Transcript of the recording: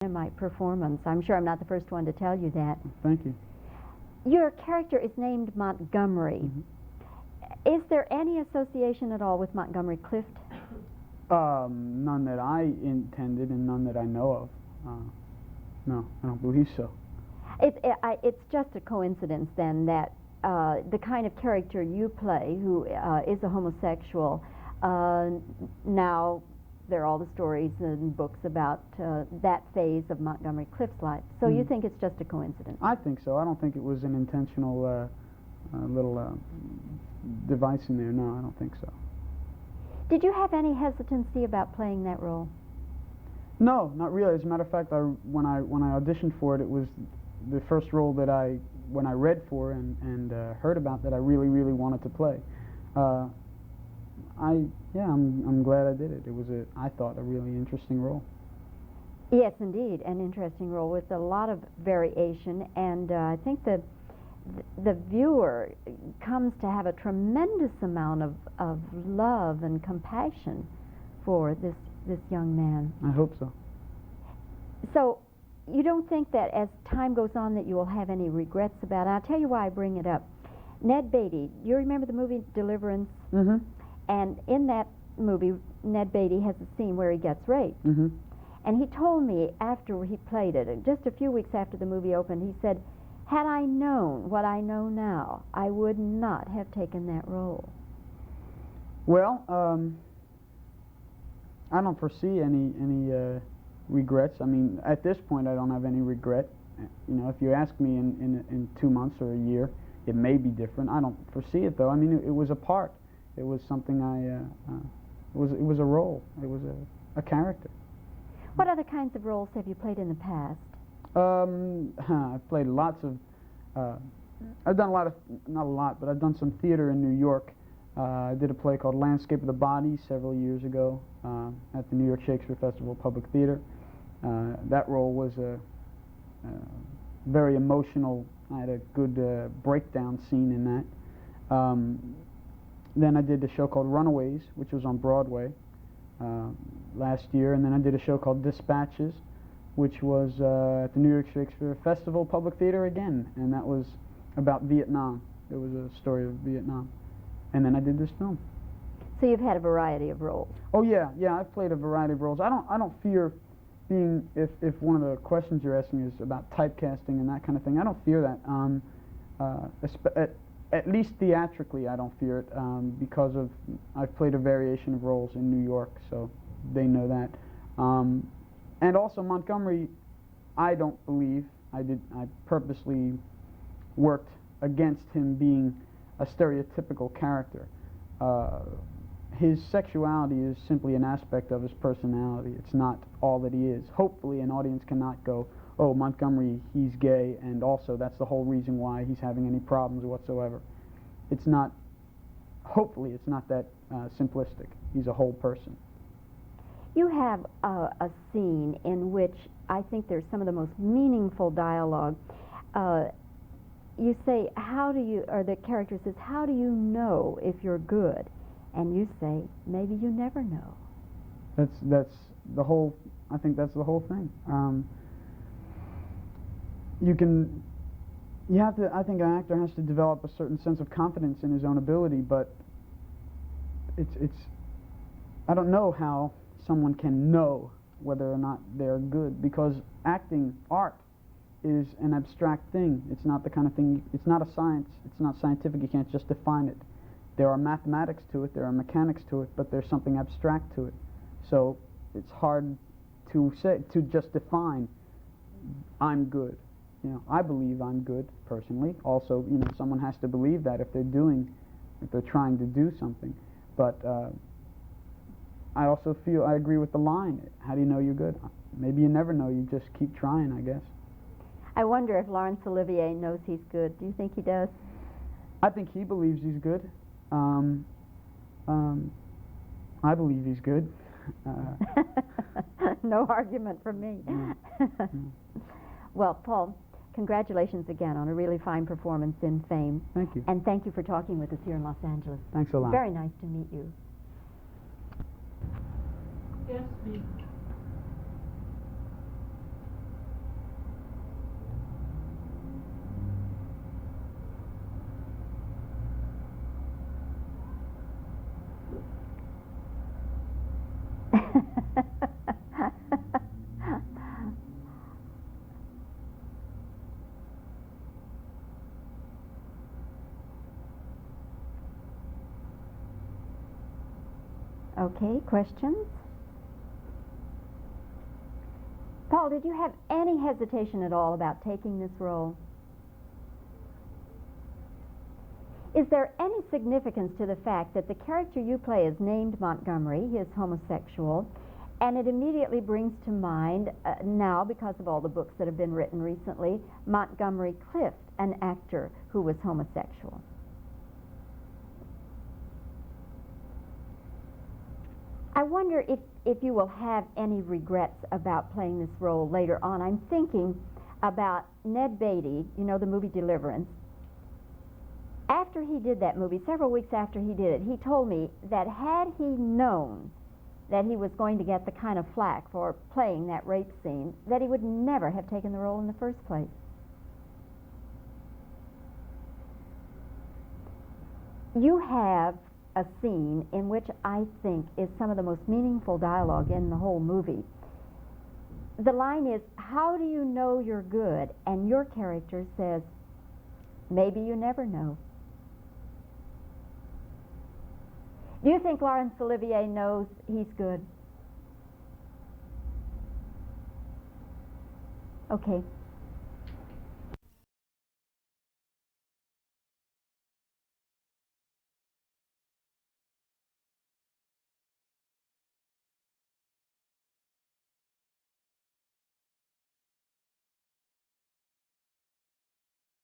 dynamite performance. I'm sure I'm not the first one to tell you that. Thank you. Your character is named Montgomery. Is there any association at all with Montgomery Clift? None that I intended and none that I know of. No, I don't believe so. It's just a coincidence then that the kind of character you play, who is a homosexual, now there are all the stories and books about that phase of Montgomery Clift's life. So you think it's just a coincidence? I think so. I don't think it was an intentional little device in there. No, I don't think so. Did you have any hesitancy about playing that role? No, not really. As a matter of fact, when I auditioned for it, it was the first role that when I read for and heard about that I really wanted to play. I'm glad I did it. It was I thought a really interesting role. Yes, indeed, an interesting role with a lot of variation, and I think the viewer comes to have a tremendous amount of love and compassion for this young man. I hope so. So you don't think that as time goes on that you will have any regrets about it? I'll tell you why I bring it up. Ned Beatty, you remember the movie Deliverance? Mm-hmm. And in that movie, Ned Beatty has a scene where he gets raped. Mm-hmm. And he told me after he played it, just a few weeks after the movie opened, he said, had I known what I know now, I would not have taken that role. Well, I don't foresee any regrets. I mean, at this point, I don't have any regret. You know, if you ask me in 2 months or a year, it may be different. I don't foresee it, though. I mean, it was a part. It was something it was a role. It was a character. What other kinds of roles have you played in the past? I've played lots of. I've done not a lot, but I've done some theater in New York. I did a play called Landscape of the Body several years ago at the New York Shakespeare Festival Public Theater. That role was very emotional. I had a good breakdown scene in that. Then I did a show called Runaways, which was on Broadway last year, and then I did a show called Dispatches, which was at the New York Shakespeare Festival Public Theater again, and that was about Vietnam. It was a story of Vietnam. And then I did this film. So you've had a variety of roles. Oh yeah, I've played a variety of roles. I don't fear being, if one of the questions you're asking is about typecasting and that kind of thing, I don't fear that. At least theatrically, I don't fear it because I've played a variation of roles in New York, so they know that. And also Montgomery, I don't believe I purposely worked against him being a stereotypical character. His sexuality is simply an aspect of his personality. It's not all that he is. Hopefully an audience cannot go, oh, Montgomery, he's gay, and also that's the whole reason why he's having any problems whatsoever. It's not, hopefully it's not that simplistic. He's a whole person. You have a scene in which I think there's some of the most meaningful dialogue. You say, or the character says, how do you know if you're good? And you say, maybe you never know. That's the whole, I think that's the whole thing. I think an actor has to develop a certain sense of confidence in his own ability, but I don't know how someone can know whether or not they're good, because acting, art, is an abstract thing. It's not the kind of thing, it's not a science, it's not scientific, you can't just define it. There are mathematics to it, there are mechanics to it, but there's something abstract to it. So it's hard to just define, I'm good. You know, I believe I'm good, personally. Also, you know, someone has to believe that if they're trying to do something. But I also feel, I agree with the line, how do you know you're good? Maybe you never know, you just keep trying, I guess. I wonder if Laurence Olivier knows he's good. Do you think he does? I think he believes he's good. I believe he's good. No argument from me. Well, Paul, congratulations again on a really fine performance in Fame. Thank you. And thank you for talking with us here in Los Angeles. Thanks a lot. Very nice to meet you. Yes, me. Okay, questions? Paul, did you have any hesitation at all about taking this role? Is there any significance to the fact that the character you play is named Montgomery, he is homosexual, and it immediately brings to mind, now because of all the books that have been written recently, Montgomery Clift, an actor who was homosexual? I wonder if you will have any regrets about playing this role later on. I'm thinking about Ned Beatty, you know, the movie Deliverance. After he did that movie, several weeks after he did it, he told me that had he known that he was going to get the kind of flack for playing that rape scene, that he would never have taken the role in the first place. You have a scene in which I think is some of the most meaningful dialogue in the whole movie. The line is, "How do you know you're good?" And your character says, "Maybe you never know." Do you think Laurence Olivier knows he's good? Okay.